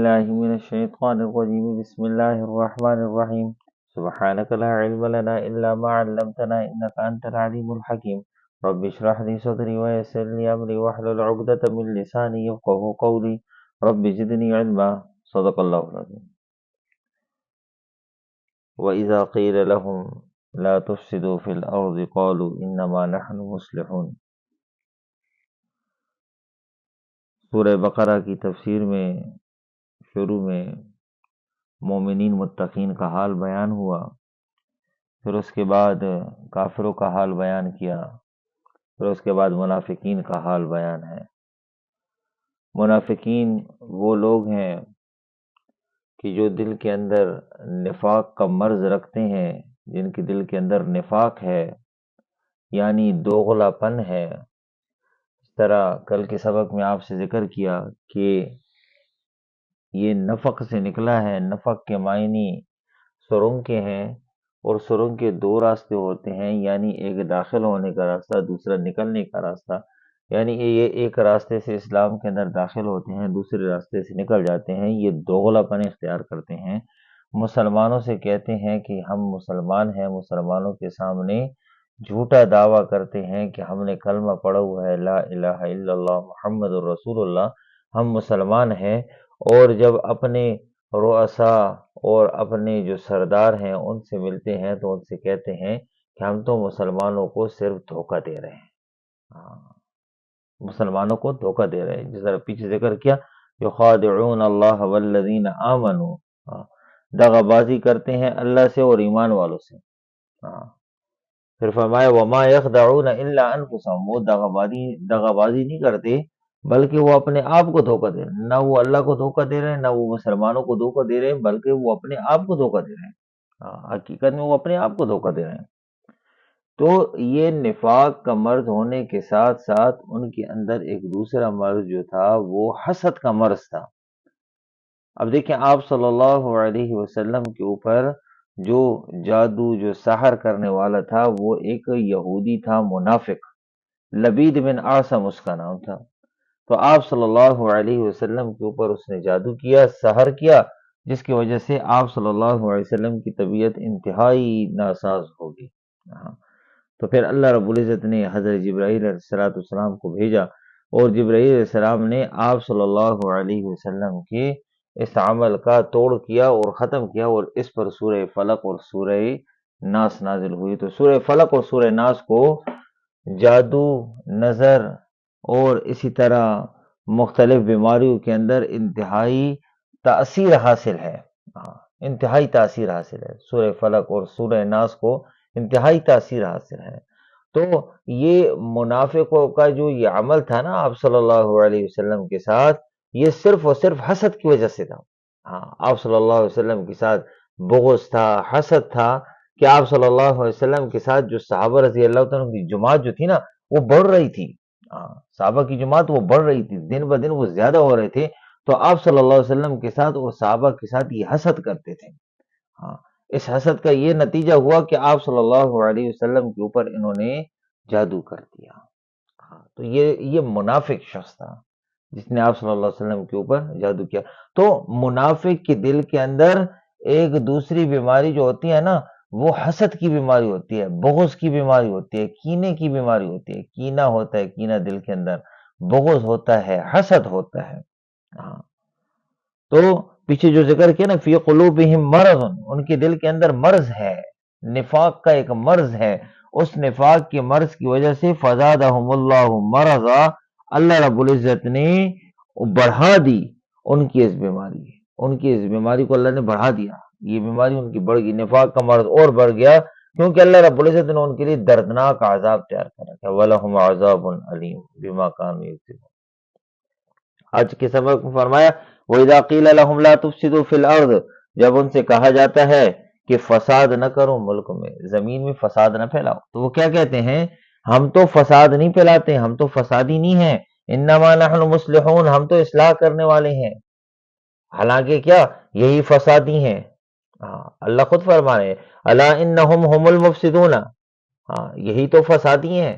بالله من الشيطان الرجيم بسم الله الرحمن الرحيم سبحانك لا علم لنا إلا ما علمتنا إنك أنت العليم الحكيم رب اشرح لي صدري ويسر لي أمري واحلل عقدة من لساني يفقهوا قولي رب زدني علما صدق الله العظيم وإذا قيل لهم لا تفسدوا في الأرض قالوا إنما نحن مصلحون۔ سورہ بقرہ کی تفسیر میں شروع میں مومنین متقین کا حال بیان ہوا، پھر اس کے بعد کافروں کا حال بیان کیا، پھر اس کے بعد منافقین کا حال بیان ہے۔ منافقین وہ لوگ ہیں کہ جو دل کے اندر نفاق کا مرض رکھتے ہیں، جن کے دل کے اندر نفاق ہے، یعنی دوغلا پن ہے۔ اس طرح کل کے سبق میں آپ سے ذکر کیا کہ یہ نفق سے نکلا ہے۔ نفق کے معنی سرنگ کے ہیں، اور سرنگ کے دو راستے ہوتے ہیں، یعنی ایک داخل ہونے کا راستہ، دوسرا نکلنے کا راستہ۔ یعنی یہ ایک راستے سے اسلام کے اندر داخل ہوتے ہیں، دوسرے راستے سے نکل جاتے ہیں، یہ دوغلا پن اختیار کرتے ہیں۔ مسلمانوں سے کہتے ہیں کہ ہم مسلمان ہیں، مسلمانوں کے سامنے جھوٹا دعویٰ کرتے ہیں کہ ہم نے کلمہ پڑھا ہوا ہے، لا الہ الا اللہ محمد الرسول اللہ، ہم مسلمان ہیں۔ اور جب اپنے رؤساء اور اپنے جو سردار ہیں ان سے ملتے ہیں تو ان سے کہتے ہیں کہ ہم تو مسلمانوں کو صرف دھوکہ دے رہے ہیں، مسلمانوں کو دھوکہ دے رہے ہیں۔ جس طرح پیچھے ذکر کیا، یخادعون اللہ والذین آمنوا، دغا بازی کرتے ہیں اللہ سے اور ایمان والوں سے۔ پھر فرمایا وما یخدعون الا انفسهم، وہ دغا بازی نہیں کرتے بلکہ وہ اپنے آپ کو دھوکہ دے رہے ہیں۔ نہ وہ اللہ کو دھوکہ دے رہے ہیں، نہ وہ مسلمانوں کو دھوکہ دے رہے ہیں، بلکہ وہ اپنے آپ کو دھوکہ دے رہے ہیں۔ حقیقت میں وہ اپنے آپ کو دھوکہ دے رہے ہیں۔ تو یہ نفاق کا مرض ہونے کے ساتھ ساتھ ان کے اندر ایک دوسرا مرض جو تھا وہ حسد کا مرض تھا۔ اب دیکھیں آپ صلی اللہ علیہ وسلم کے اوپر جو جادو، جو سحر کرنے والا تھا، وہ ایک یہودی تھا، منافق، لبید بن اعصم اس کا نام تھا۔ تو آپ صلی اللہ علیہ وسلم کے اوپر اس نے جادو کیا، سحر کیا، جس کی وجہ سے آپ صلی اللہ علیہ وسلم کی طبیعت انتہائی ناساز ہو گئی۔ تو پھر اللہ رب العزت نے حضرت جبرائیل علیہ السلام کو بھیجا، اور جبرائیل علیہ السلام نے آپ صلی اللہ علیہ وسلم کے اس عمل کا توڑ کیا اور ختم کیا، اور اس پر سورہ فلق اور سورہ ناس نازل ہوئی۔ تو سورہ فلق اور سورہ ناس کو جادو، نظر اور اسی طرح مختلف بیماریوں کے اندر انتہائی تاثیر حاصل ہے، انتہائی تاثیر حاصل ہے۔ سورہ فلق اور سورہ ناس کو انتہائی تاثیر حاصل ہے۔ تو یہ منافقوں کا جو یہ عمل تھا نا آپ صلی اللہ علیہ وسلم کے ساتھ، یہ صرف اور صرف حسد کی وجہ سے تھا۔ آپ صلی اللہ علیہ وسلم کے ساتھ بغض تھا، حسد تھا، کہ آپ صلی اللہ علیہ وسلم کے ساتھ جو صحابہ رضی اللہ تعالیٰ کی جماعت جو تھی نا وہ بڑھ رہی تھی، صحابہ کی جماعت وہ بڑھ رہی تھی، دن بہ دن وہ زیادہ ہو رہے تھے۔ تو آپ صلی اللہ علیہ وسلم کے ساتھ اور صحابہ کے ساتھ یہ حسد کرتے تھے۔ اس حسد کا یہ نتیجہ ہوا کہ آپ صلی اللہ علیہ وسلم کے اوپر انہوں نے جادو کر دیا۔ تو یہ منافق شخص تھا جس نے آپ صلی اللہ علیہ وسلم کے اوپر جادو کیا۔ تو منافق کے دل کے اندر ایک دوسری بیماری جو ہوتی ہے نا، وہ حسد کی بیماری ہوتی ہے، بغض کی بیماری ہوتی ہے، کینے کی بیماری ہوتی ہے۔ کینہ ہوتا ہے، کینہ دل کے اندر، بغض ہوتا ہے، حسد ہوتا ہے۔ تو پیچھے جو ذکر کیا نا فی قلوبہم مرض، ان کے دل کے اندر مرض ہے، نفاق کا ایک مرض ہے۔ اس نفاق کے مرض کی وجہ سے فزادہم اللہ مرضا، اللہ رب العزت نے بڑھا دی ان کی اس بیماری کو اللہ نے بڑھا دیا۔ یہ بیماری ان کی بڑھ گئی، نفاق کا مرض اور بڑھ گیا، کیونکہ اللہ رب العزت نے ان کے لیے دردناک عذاب تیار کر رکھا ہے۔ وَلَهُمْ عَذَابٌ عَلِيمٌ بِمَا كَانُوا يَكْسِبُونَ۔ آج کے سبق میں فرمایا وَإِذَا قِيلَ لَهُمْ لَا تُفْسِدُوا فِي الْأَرْضِ، جب ان سے کہا جاتا ہے کہ فساد نہ کرو ملک میں، زمین میں فساد نہ پھیلاؤ، تو وہ کیا کہتے ہیں؟ ہم تو فساد نہیں پھیلاتے، ہم تو فسادی نہیں ہیں، انما نحن مصلحون، ہم تو اصلاح کرنے والے ہیں۔ حالانکہ کیا یہی فسادی ہیں۔ اللہ خود فرما رہے ہیں الا انہم هم المفسدون، یہی تو فسادی ہیں،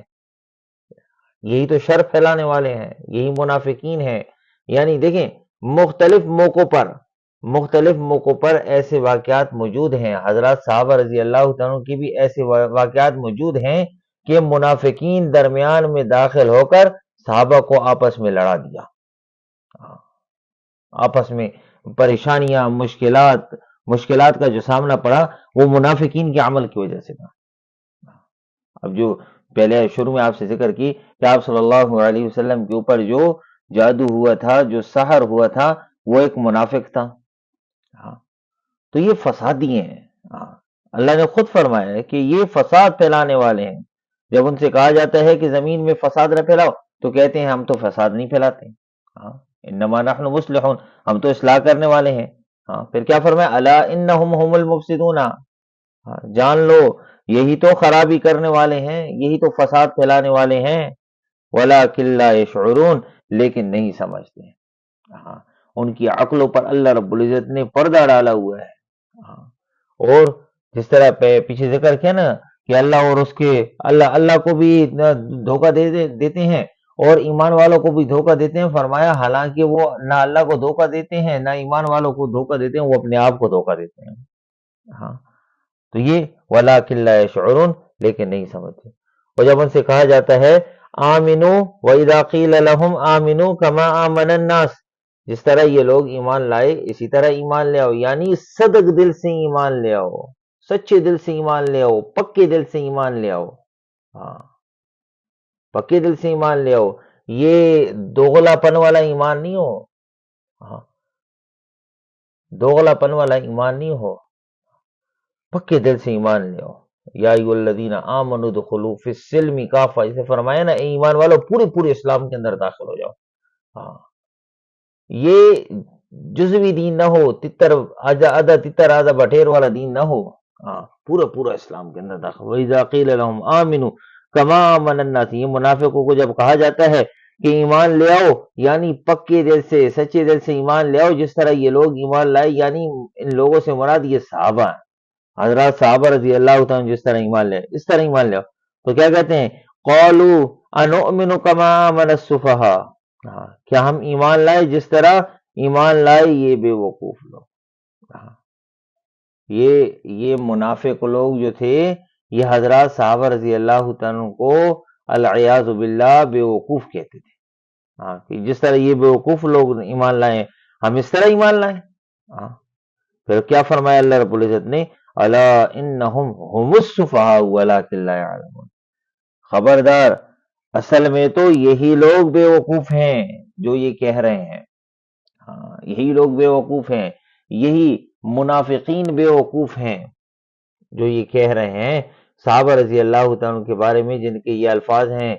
یہی تو شر پھیلانے والے ہیں، یہی منافقین ہیں۔ یعنی دیکھیں مختلف موقعوں پر ایسے واقعات موجود ہیں، حضرات صحابہ رضی اللہ عنہ کی بھی ایسے واقعات موجود ہیں کہ منافقین درمیان میں داخل ہو کر صحابہ کو آپس میں لڑا دیا، آپس میں پریشانیاں، مشکلات کا جو سامنا پڑا وہ منافقین کے عمل کی وجہ سے تھا۔ اب جو پہلے شروع میں آپ سے ذکر کی کہ آپ صلی اللہ علیہ وسلم کے اوپر جو جادو ہوا تھا، جو سحر ہوا تھا، وہ ایک منافق تھا۔ تو یہ فسادی ہیں، اللہ نے خود فرمایا ہے کہ یہ فساد پھیلانے والے ہیں۔ جب ان سے کہا جاتا ہے کہ زمین میں فساد نہ پھیلاؤ تو کہتے ہیں ہم تو فساد نہیں پھیلاتے، انما نحن مصلحون، ہم تو اصلاح کرنے والے ہیں۔ پھر کیا فرمایا، الا انہم هم المفسدون، جان لو یہی تو خرابی کرنے والے ہیں، یہی تو فساد پھیلانے والے ہیں، ولکن لا یشعرون، لیکن نہیں سمجھتے۔ ان کی عقلوں پر اللہ رب العزت نے پردہ ڈالا ہوا ہے۔ اور جس طرح پیچھے ذکر کیا نا کہ اللہ اور اس کے اللہ کو بھی دھوکہ دیتے ہیں اور ایمان والوں کو بھی دھوکہ دیتے ہیں، فرمایا حالانکہ وہ نہ اللہ کو دھوکہ دیتے ہیں نہ ایمان والوں کو دھوکہ دیتے ہیں، وہ اپنے آپ کو دھوکہ دیتے ہیں۔ تو یہ وَلَٰكِن لَا يَشْعُرُونَ، لیکن نہیں سمجھتے۔ اور جب ان سے کہا جاتا ہے آمنوا وَإِذَا قِيلَ لَهُمْ آمنوا كَمَا آمَنَ النَّاسِ، جس طرح یہ لوگ ایمان لائے اسی طرح ایمان لے آؤ، یعنی صدق دل سے ایمان لے آؤ، سچے دل سے ایمان لے آؤ، پکے دل سے ایمان لے آؤ، پکے دل سے ایمان لے آؤ، یہ دوغلا پن والا ایمان نہیں ہو، دوغلا پن والا ایمان نہیں ہو، پکے دل سے ایمان لے آؤ۔ یا ایھا الذین آمنوا ادخلوا فی السلم کافہ، اسے فرمایا نا اے ایمان والو پورے اسلام کے اندر داخل ہو جاؤ۔ یہ جزوی دین نہ ہو، تتر آدھا بٹیر والا دین نہ ہو، پورا اسلام کے اندر داخل۔ وَإِذَا قِيلَ لَهُمْ آمِنُوا كَمَا آمَنَ النَّاسِ، یہ منافقوں کو جب کہا جاتا ہے کہ ایمان لے آؤ، یعنی پکے دل سے سچے دل سے ایمان لے آؤ جس طرح یہ لوگ ایمان لائے، یعنی ان لوگوں سے مراد یہ صحابہ ہیں، حضرات صحابہ رضی اللہ تعالیٰ جس طرح ایمان لے اس طرح ایمان لے آؤ، تو کیا کہتے ہیں قَالُوا أَنُؤْمِنُ كَمَا آمَنَ السُّفَهَاءُ، کیا ہم ایمان لائے جس طرح ایمان لائے یہ بے وقوف لوگ۔ یہ منافق لوگ جو تھے یہ حضرات صحابہ رضی اللہ تعالیٰ کو العیاذ باللہ بے وقوف کہتے تھے، کہ جس طرح یہ بے وقوف لوگ ایمان لائے ہم اس طرح ایمان لائیں۔ پھر کیا فرمایا اللہ رب العزت نے، الا انہم هم السفہاء ولکن لا یعلمون، خبردار اصل میں تو یہی لوگ بے وقوف ہیں جو یہ کہہ رہے ہیں، یہی لوگ بے وقوف ہیں، یہی منافقین بے وقوف ہیں جو یہ کہہ رہے ہیں صحابہ رضی اللہ تعالیٰ کے بارے میں، جن کے یہ الفاظ ہیں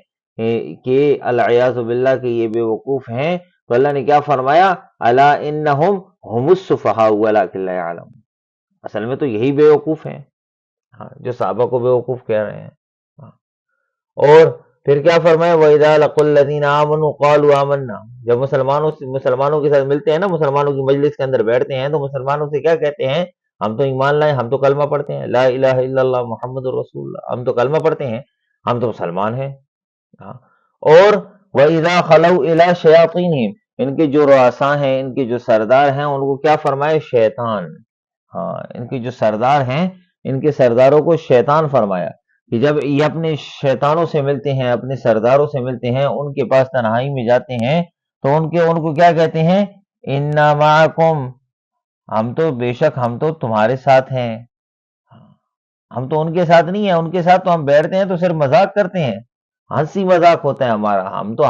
کہ العیاذ باللہ کہ یہ بے وقوف ہیں، تو اللہ نے کیا فرمایا، الا انہم هم السفہاء ولکن لا یعلمون، اصل میں تو یہی بے وقوف ہیں جو صحابہ کو بے وقوف کہہ رہے ہیں۔ اور پھر کیا فرمایا، وَإِذَا لَقُوا الَّذِينَ آمَنُوا قَالُوا آمَنَّا، جب مسلمانوں کے ساتھ ملتے ہیں نا، مسلمانوں کی مجلس کے اندر بیٹھتے ہیں تو مسلمانوں سے کیا کہتے ہیں، ہم تو ایمان لائے، ہم تو کلمہ پڑھتے ہیں، لا الہ الا اللہ محمد رسول اللہ، ہم تو کلمہ پڑھتے ہیں، ہم تو مسلمان ہیں۔ اور وَإِذَا خَلَوْا إِلَىٰ شَيَاطِينِهِمْ، ان کے جو رؤساء ہیں، ان کے جو سردار ہیں، ان کو کیا فرمائے، شیطان، ان کے جو سردار ہیں ان کے سرداروں کو شیطان فرمایا، کہ جب یہ اپنے شیطانوں سے ملتے ہیں، اپنے سرداروں سے ملتے ہیں، ان کے پاس تنہائی میں جاتے ہیں تو ان کو کیا کہتے ہیں، اِنَّا مَعَكُمْ، ہم تو بے شک ہم تو تمہارے ساتھ ہیں، ہم تو ان کے ساتھ نہیں ہیں، ان کے ساتھ تو ہم بیٹھتے ہیں تو صرف مذاق کرتے ہیں، ہنسی مذاق ہوتا ہے ہمارا، ہم تو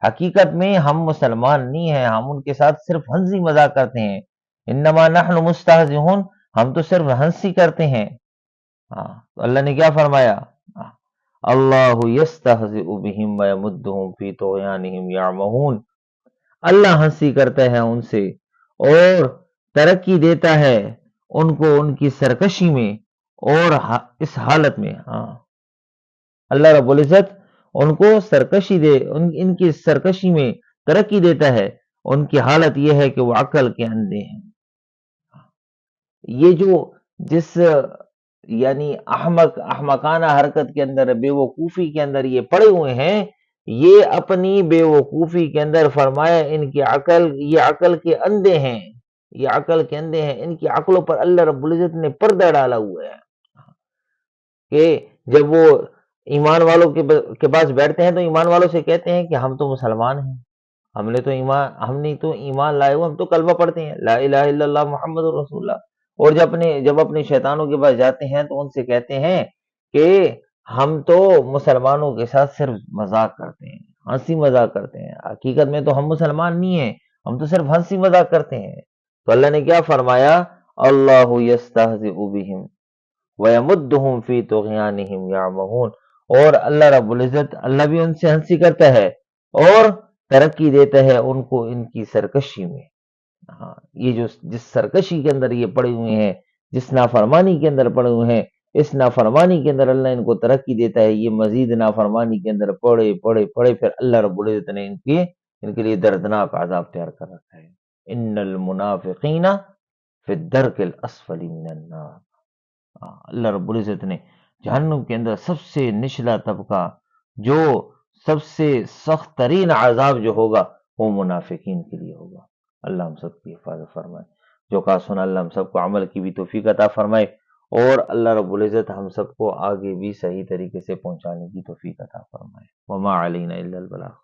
حقیقت میں ہم مسلمان نہیں ہیں، ہم ان کے ساتھ صرف ہنسی مذاق کرتے ہیں، انما نحن مستہزئون، ہم تو صرف ہنسی کرتے ہیں۔ تو اللہ نے کیا فرمایا، اللہ یستہزئ بہم ویمدہم فی طغیانہم یعمہون، اللہ ہنسی کرتا ہے ان سے اور ترقی دیتا ہے ان کو ان کی سرکشی میں، اور اس حالت میں اللہ رب العزت ان کو سرکشی دے، ان کی سرکشی میں ترقی دیتا ہے، ان کی حالت یہ ہے کہ وہ عقل کے اندھے ہیں۔ یہ جو جس یعنی احمقانہ حرکت کے اندر، بے وقوفی کے اندر یہ پڑے ہوئے ہیں، یہ اپنی بے وقوفی کے اندر فرمایا ان کی عقل، یہ عقل کے اندھے ہیں، یہ عقل کے اندھے ہیں، ان کی عقلوں پر اللہ رب العزت نے پردہ ڈالا ہوا ہے کہ جب وہ ایمان والوں کے پاس بیٹھتے ہیں تو ایمان والوں سے کہتے ہیں کہ ہم تو مسلمان ہیں، ہم نے تو ایمان لائے ہوئے، ہم تو کلمہ پڑھتے ہیں، لا الہ الا اللہ محمد رسول اللہ۔ اور جب اپنے شیطانوں کے پاس جاتے ہیں تو ان سے کہتے ہیں کہ ہم تو مسلمانوں کے ساتھ صرف مذاق کرتے ہیں، ہنسی مذاق کرتے ہیں، حقیقت میں تو ہم مسلمان نہیں ہیں، ہم تو صرف ہنسی مذاق کرتے ہیں۔ تو اللہ نے کیا فرمایا؟ اللہ یستہزئ بہم وَيَمُدُّهُمْ فِي طُغْيَانِهِمْ يَعْمَهُونَ، اور اللہ رب العزت، اللہ بھی ان سے ہنسی کرتا ہے اور ترقی دیتا ہے ان کو ان کی سرکشی میں۔ ہاں، یہ جس سرکشی کے اندر یہ پڑے ہوئے ہیں، جس نافرمانی کے اندر پڑے ہوئے ہیں، اس نافرمانی کے اندر اللہ ان کو ترقی دیتا ہے، یہ مزید نافرمانی کے اندر پڑے پڑے پڑے، پھر اللہ رب العزت نے ان کے لیے دردناک عذاب تیار کر رکھا ہے۔ ان المنافقین فی الدرک الاسفل من النار، اللہ رب العزت نے جہنم کے اندر سب سے نچلا طبقہ، جو سب سے سخت ترین عذاب جو ہوگا وہ منافقین کے لیے ہوگا۔ اللہ ہم سب کی حفاظت فرمائے، جو کہا سنا اللہ ہم سب کو عمل کی بھی توفیق عطا فرمائے، اور اللہ رب العزت ہم سب کو آگے بھی صحیح طریقے سے پہنچانے کی توفیق عطا فرمائے۔ وما علینا الا البلاغ۔